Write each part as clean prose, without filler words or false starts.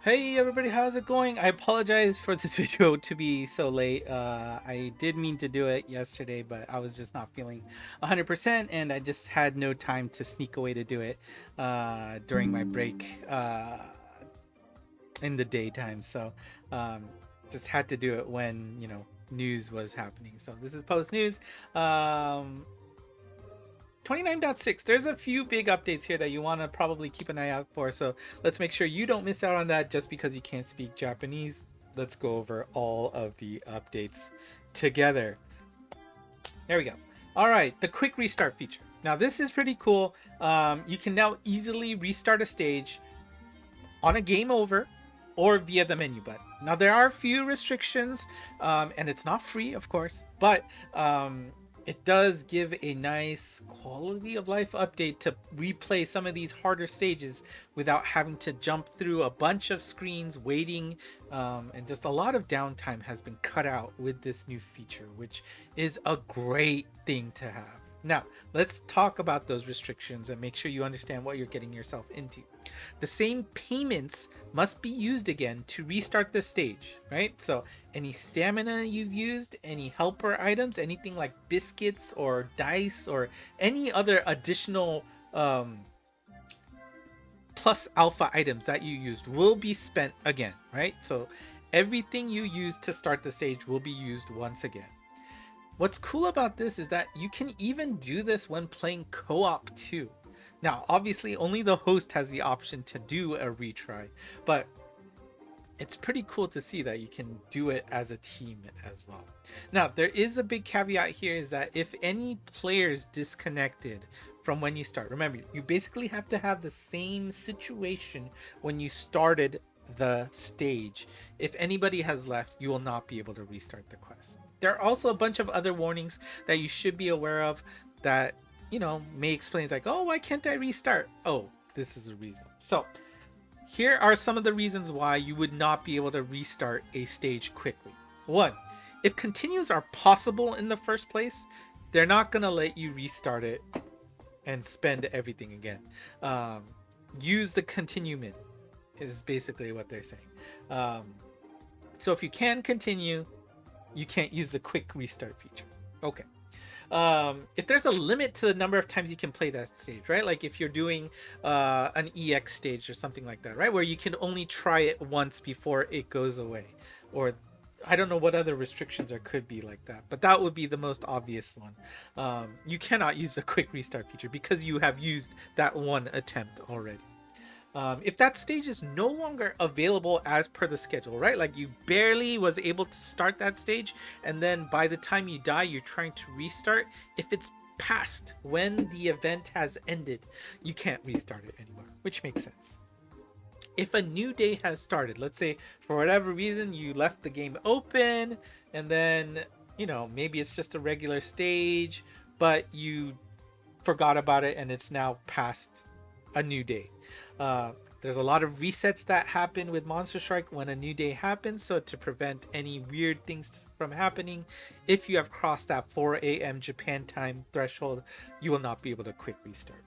Hey everybody, how's it going? I apologize for this video to be so late. I did mean to do it yesterday, but I was just not feeling 100% and I just had no time to sneak away to do it during my break in the daytime. So um, just had to do it when, news was happening. So this is post news. 29.6, there's a few big updates here that you want to probably keep an eye out for, so let's make sure you don't miss out on that just because you can't speak Japanese. Let's go over all of the updates together. There we go. All right, the quick restart feature. Now this is pretty cool. You can now easily restart a stage on a game over or via the menu button. Now there are a few restrictions, and it's not free, of course, but it does give a nice quality of life update to replay some of these harder stages without having to jump through a bunch of screens waiting, and just a lot of downtime has been cut out with this new feature, which is a great thing to have. Now, let's talk about those restrictions and make sure you understand what you're getting yourself into. The same payments must be used again to restart the stage, right? So any stamina you've used, any helper items, anything like biscuits or dice or any other additional plus alpha items that you used will be spent again, right? So everything you used to start the stage will be used once again. What's cool about this is that you can even do this when playing co-op too. Now, obviously, only the host has the option to do a retry, but it's pretty cool to see that you can do it as a team as well. Now, there is a big caveat here is that if any players disconnected from when you start, remember, you basically have to have the same situation when you started the stage. If anybody has left, you will not be able to restart the quest. There are also a bunch of other warnings that you should be aware of that, may explain, like, oh, why can't I restart? Oh, this is a reason. So here are some of the reasons why you would not be able to restart a stage quickly. One, if continues are possible in the first place, they're not going to let you restart it and spend everything again. Use the continue mid is basically what they're saying. So if you can continue, you can't use the quick restart feature. Okay. If there's a limit to the number of times you can play that stage, right? Like if you're doing an EX stage or something like that, right? Where you can only try it once before it goes away. Or I don't know what other restrictions there could be like that, but that would be the most obvious one. You cannot use the quick restart feature because you have used that one attempt already. If that stage is no longer available as per the schedule, right? Like you barely was able to start that stage, and then by the time you die, you're trying to restart. If it's past when the event has ended, you can't restart it anymore, which makes sense. If a new day has started, let's say for whatever reason you left the game open, and then, maybe it's just a regular stage, but you forgot about it and it's now past a new day. Uh, there's a lot of resets that happen with Monster Strike when a new day happens. So to prevent any weird things from happening, if you have crossed that 4 a.m. Japan time threshold, you will not be able to quick restart.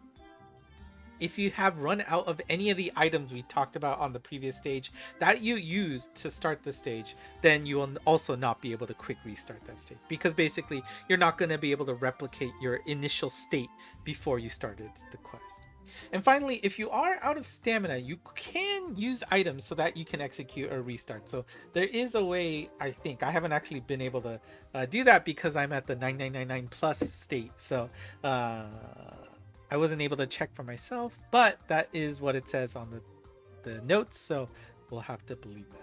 If you have run out of any of the items we talked about on the previous stage that you used to start the stage, then you will also not be able to quick restart that stage, because basically you're not going to be able to replicate your initial state before you started the quest. And finally, if you are out of stamina, you can use items so that you can execute a restart. So there is a way, I think. I haven't actually been able to do that because I'm at the 9999 plus state. So I wasn't able to check for myself, but that is what it says on the notes. So we'll have to believe that.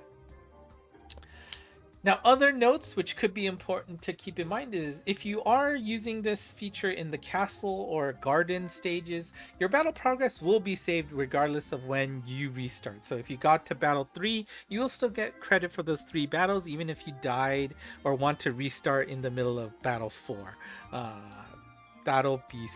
Now, other notes which could be important to keep in mind is if you are using this feature in the castle or garden stages, your battle progress will be saved regardless of when you restart. So if you got to battle 3, you will still get credit for those 3 battles, even if you died or want to restart in the middle of battle 4. That'll be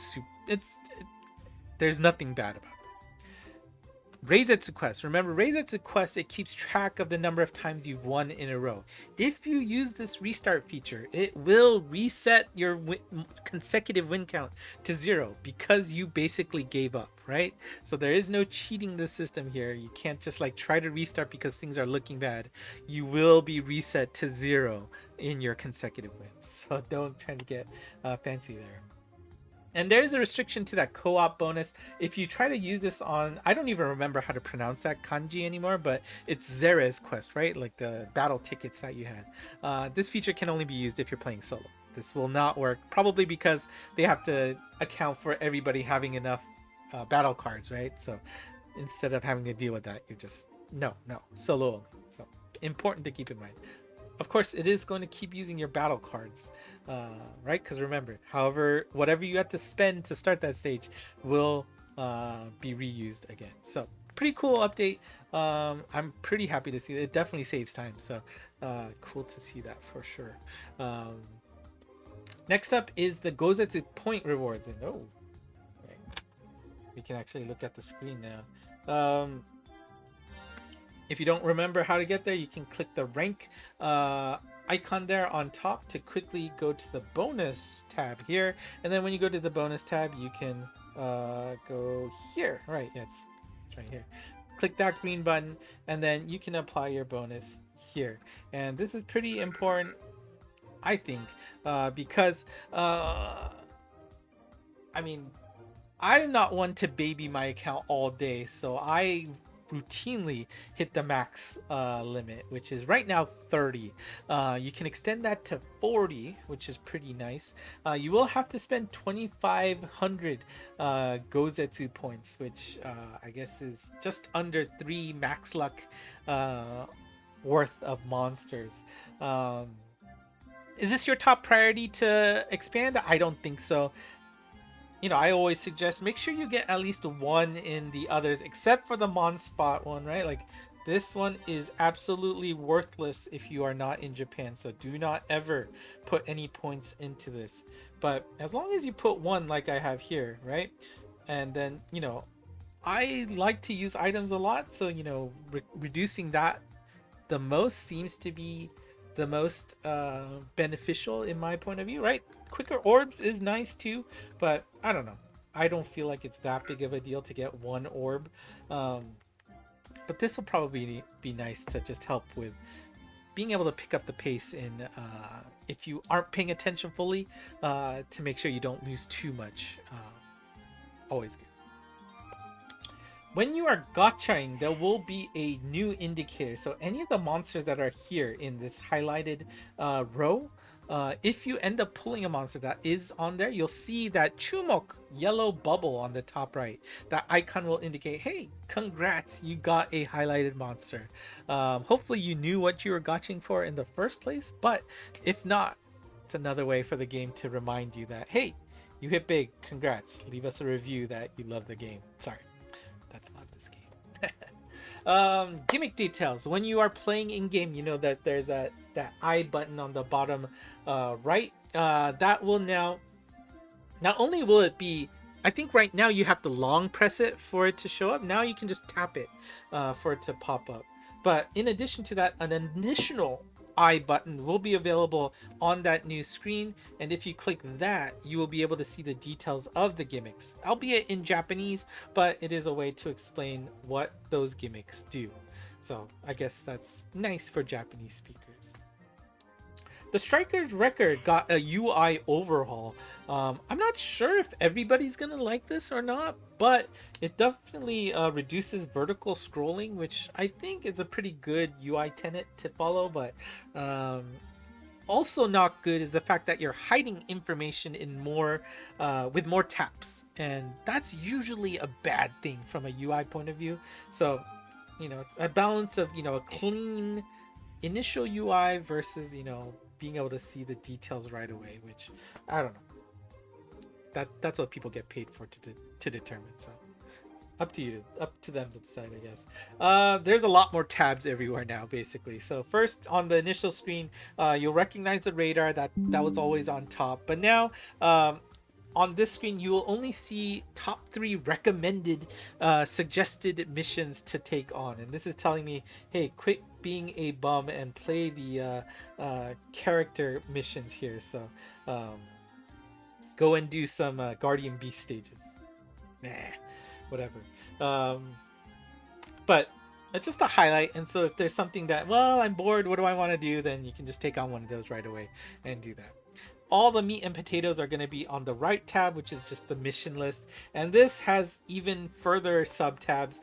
there's nothing bad about it. Reizetsu Quest. Remember, Reizetsu Quest, it keeps track of the number of times you've won in a row. If you use this restart feature, it will reset your consecutive win count to 0 because you basically gave up, right? So there is no cheating the system here. You can't just like try to restart because things are looking bad. You will be reset to 0 in your consecutive wins. So don't try to get fancy there. And there is a restriction to that co-op bonus. If you try to use this on, I don't even remember how to pronounce that kanji anymore, but it's Zeres Quest, right? Like the battle tickets that you had. This feature can only be used if you're playing solo. This will not work, probably because they have to account for everybody having enough battle cards, right? So instead of having to deal with that, you just, no, solo. So important to keep in mind. Of course, it is going to keep using your battle cards, right? Because remember, whatever you have to spend to start that stage will be reused again. So pretty cool update. I'm pretty happy to see it. It definitely saves time. So cool to see that for sure. Next up is the Gozetsu point rewards. And okay. We can actually look at the screen now. If you don't remember how to get there, you can click the rank icon there on top to quickly go to the bonus tab here. And then when you go to the bonus tab, you can go here. Right, yeah, it's right here. Click that green button, and then you can apply your bonus here. And this is pretty important, I think, because, I mean, I'm not one to baby my account all day, so I routinely hit the max limit, which is right now 30. You can extend that to 40, which is pretty nice. You will have to spend 2,500 Gozetsu points, which I guess is just under 3 max luck worth of monsters. Is this your top priority to expand? I don't think so. You know, I always suggest make sure you get at least one in the others, except for the Monspot one, right? Like this one is absolutely worthless if you are not in Japan, so do not ever put any points into this. But as long as you put one like I have here, right? And then, you know, I like to use items a lot, so, you know, reducing that the most seems to be the most beneficial in my point of view, right? Quicker orbs is nice too, but I don't know. I don't feel like it's that big of a deal to get one orb. But this will probably be nice to just help with being able to pick up the pace in if you aren't paying attention fully, to make sure you don't lose too much. Always good. When you are gachaing, there will be a new indicator. So any of the monsters that are here in this highlighted row, if you end up pulling a monster that is on there, you'll see that chumok yellow bubble on the top right. That icon will indicate, hey, congrats, you got a highlighted monster. Hopefully you knew what you were gachaing for in the first place, but if not, it's another way for the game to remind you that, hey, you hit big, congrats. Leave us a review that you love the game. Sorry. That's not this game. Gimmick details. When you are playing in game, you know that there's that I button on the bottom right. That will now, not only will it be, I think right now you have to long press it for it to show up. Now you can just tap it for it to pop up. But in addition to that, an additional I button will be available on that new screen, and if you click that, you will be able to see the details of the gimmicks, albeit in Japanese, but it is a way to explain what those gimmicks do. So I guess that's nice for Japanese speakers. The Striker's Record got a UI overhaul. I'm not sure if everybody's gonna like this or not, but it definitely reduces vertical scrolling, which I think is a pretty good UI tenet to follow. But also not good is the fact that you're hiding information in more with more taps, and that's usually a bad thing from a UI point of view. So, you know, it's a balance of, you know, a clean initial UI versus, you know, being able to see the details right away, which I don't know. That's what people get paid for to determine. So up to them to decide, I guess. There's a lot more tabs everywhere now, basically. So first, on the initial screen, you'll recognize the radar that was always on top, but now on this screen, you will only see top 3 recommended suggested missions to take on. And this is telling me, hey, quit being a bum and play the character missions here. So go and do some Guardian Beast stages. Nah, whatever. But it's just a highlight. And so if there's something that, well, I'm bored, what do I want to do? Then you can just take on one of those right away and do that. All the meat and potatoes are going to be on the right tab, which is just the mission list. And this has even further sub tabs.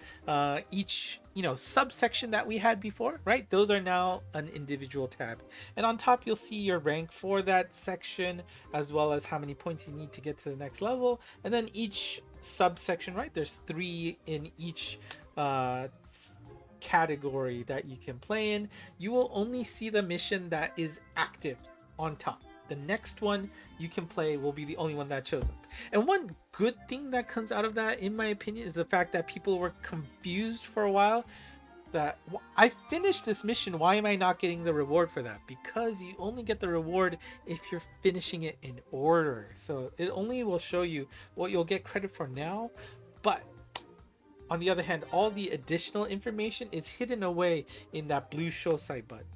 Each, subsection that we had before, right? Those are now an individual tab. And on top, you'll see your rank for that section, as well as how many points you need to get to the next level. And then each subsection, right? There's 3 in each category that you can play in. You will only see the mission that is active on top. The next one you can play will be the only one that shows up. And one good thing that comes out of that, in my opinion, is the fact that people were confused for a while that I finished this mission, why am I not getting the reward for that? Because you only get the reward if you're finishing it in order. So it only will show you what you'll get credit for now, but on the other hand, all the additional information is hidden away in that blue show site button.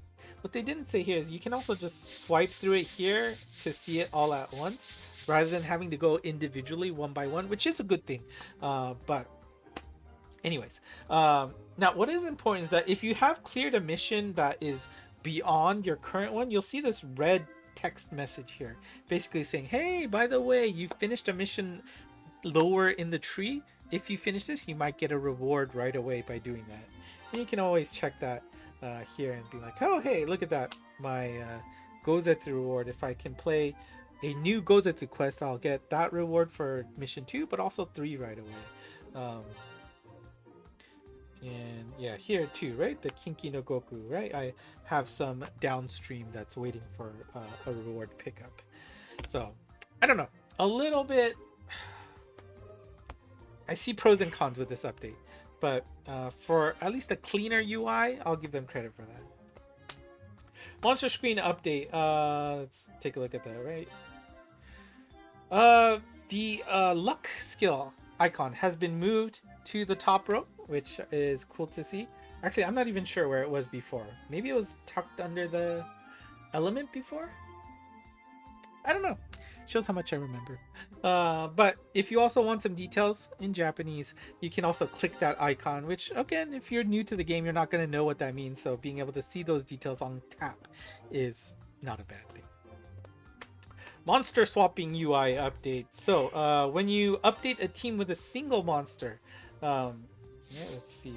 What they didn't say here is you can also just swipe through it here to see it all at once, rather than having to go individually one by one, which is a good thing. But anyways, now what is important is that if you have cleared a mission that is beyond your current one, you'll see this red text message here, basically saying, hey, by the way, you finished a mission lower in the tree. If you finish this, you might get a reward right away by doing that. And you can always check that here and be like, oh, hey, look at that, my Gozetsu reward. If I can play a new Gozetsu quest, I'll get that reward for mission 2, but also 3 right away. And yeah, here too, right? The Kinki no Goku, right? I have some downstream that's waiting for a reward pickup. So, I don't know. A little bit... I see pros and cons with this update. But for at least a cleaner UI, I'll give them credit for that. Monster screen update. Let's take a look at that, right? The luck skill icon has been moved to the top row, which is cool to see. Actually, I'm not even sure where it was before. Maybe it was tucked under the element before? I don't know. Shows how much I remember. But if you also want some details in Japanese, you can also click that icon, which again, if you're new to the game, you're not going to know what that means. So being able to see those details on tap is not a bad thing. Monster swapping UI update. So when you update a team with a single monster, yeah, let's see.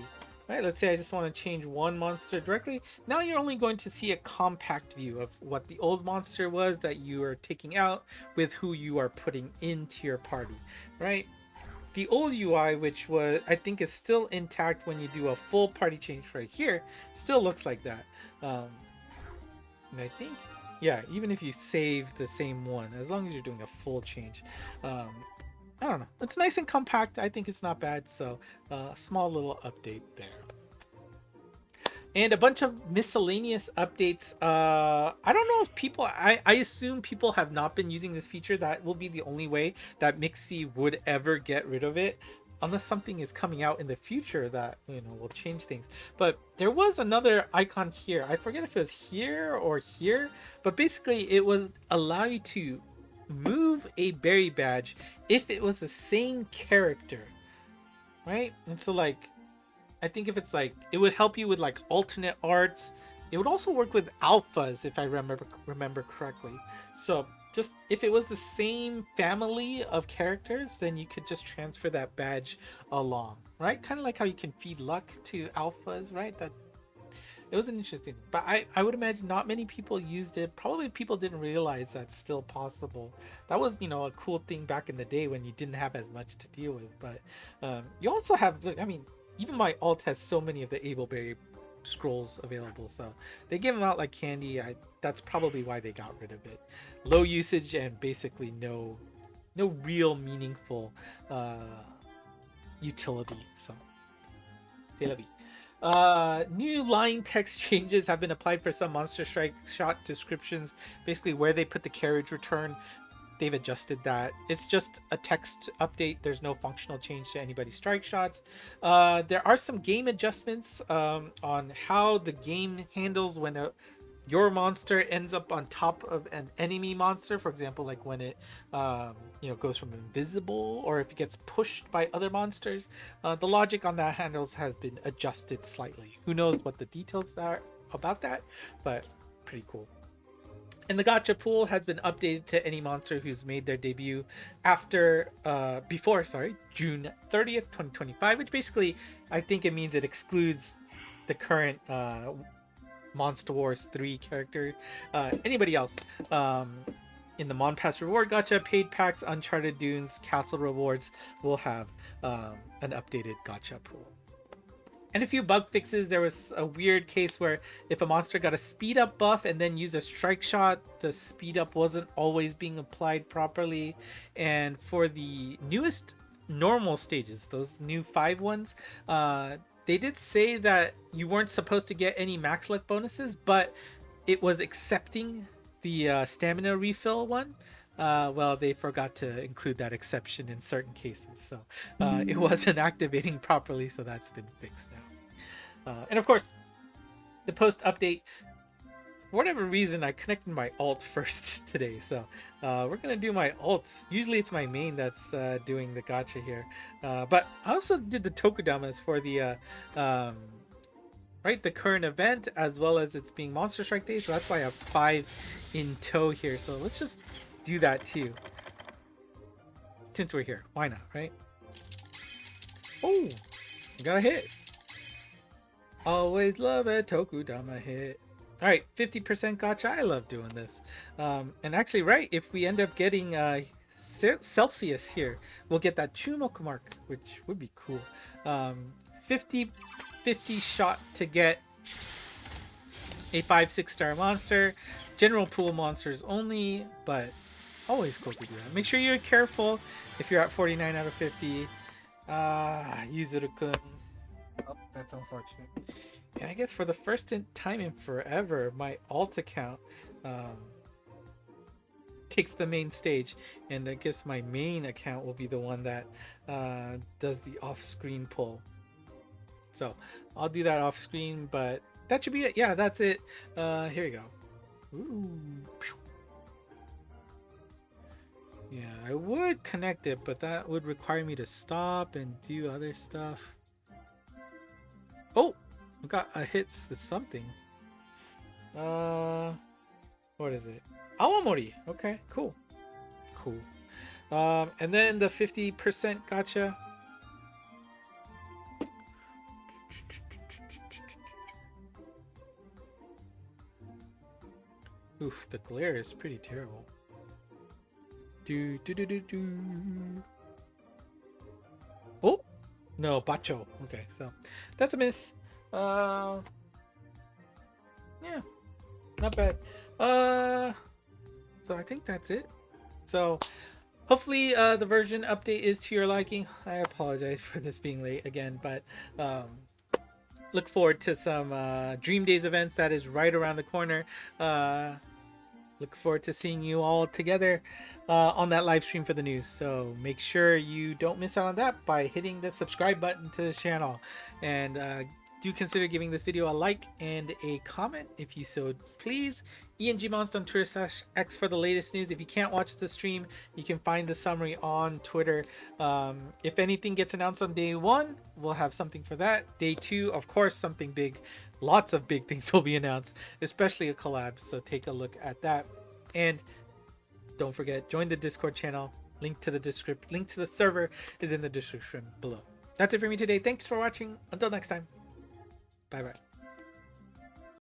Right, let's say I just want to change one monster directly. Now you're only going to see a compact view of what the old monster was that you are taking out with who you are putting into your party, right? The old UI, which was, I think, is still intact when you do a full party change right here, still looks like that. And I think, yeah, even if you save the same one, as long as you're doing a full change, I don't know. It's nice and compact. I think it's not bad. So small little update there. And a bunch of miscellaneous updates. I don't know if people... I assume people have not been using this feature. That will be the only way that Mixie would ever get rid of it. Unless something is coming out in the future that, will change things. But there was another icon here. I forget if it was here or here. But basically, it would allow you to move a berry badge if it was the same character, right? And so I think if it's it would help you with alternate arts. It would also work with alphas if I remember correctly. So just if it was the same family of characters, then you could just transfer that badge along, right? Kind of like how you can feed luck to alphas, right? That it was an interesting, but I would imagine not many people used it. Probably people didn't realize that's still possible. That was, a cool thing back in the day when you didn't have as much to deal with. But you also have, I mean, even my alt has so many of the Ableberry scrolls available. So they give them out like candy. That's probably why they got rid of it. Low usage and basically no real meaningful utility. So, c'est la vie. New line text changes have been applied for some Monster Strike shot descriptions, basically where they put the carriage return. they've adjusted that. It's just a text update. There's no functional change to anybody's strike shots. There are some game adjustments on how the game handles when your monster ends up on top of an enemy monster. For example, like when it goes from invisible, or if it gets pushed by other monsters. The logic on that handles has been adjusted slightly. Who knows what the details are about that, but pretty cool. And the gacha pool has been updated to any monster who's made their debut before June 30th, 2025, which basically I think it means it excludes the current Monster Wars 3 character. Anybody else in the Mon Pass reward gacha, paid packs, Uncharted Dunes, Castle rewards will have an updated gacha pool. And a few bug fixes. There was a weird case where if a monster got a speed up buff and then used a strike shot, the speed up wasn't always being applied properly. And for the newest normal stages, those new 5 ones, they did say that you weren't supposed to get any max luck bonuses, but it was accepting the stamina refill one. Well, they forgot to include that exception in certain cases, so it wasn't activating properly, so that's been fixed now. And of course, the post update, for whatever reason, I connected my alt first today, so we're gonna do my alts. Usually it's my main that's doing the gacha here, but I also did the tokudamas for the the current event, as well as it's being Monster Strike Day, so that's why I have 5 in tow here. So let's just do that too, since we're here. Why not, right? Oh, got a hit. Always love a tokudama hit. All right, 50% gacha. I love doing this. And actually, right, if we end up getting Celsius here, we'll get that Chumoku mark, which would be cool. 50 shot to get a 5-6 star monster. General pool monsters only, but always cool to do that. Make sure you're careful if you're at 49 out of 50. Yuzuru-kun. Oh, that's unfortunate. And I guess for the first time in forever, my alt account takes the main stage, and I guess my main account will be the one that does the off-screen pull. So I'll do that off screen, but that should be it. Yeah, that's it. Here we go. Ooh. Yeah, I would connect it, but that would require me to stop and do other stuff. Oh, I got a hit with something. What is it? Awamori. Okay, cool. And then the 50% gacha. Oof, the glare is pretty terrible. Oh! No, Bacho. Okay, so that's a miss. Yeah, not bad. So I think that's it. So hopefully the version update is to your liking. I apologize for this being late again, but look forward to some Dream Days events. That is right around the corner. Look forward to seeing you all together on that live stream for the news. So make sure you don't miss out on that by hitting the subscribe button to the channel. And do consider giving this video a like and a comment if you so please. ENGmonst on Twitter/X for the latest news. If you can't watch the stream, you can find the summary on Twitter. If anything gets announced on day 1, we'll have something for that. Day 2, of course, something big. Lots of big things will be announced, especially a collab. So take a look at that. And don't forget, join the Discord channel. Link to the server is in the description below. That's it for me today. Thanks for watching. Until next time. Bye bye.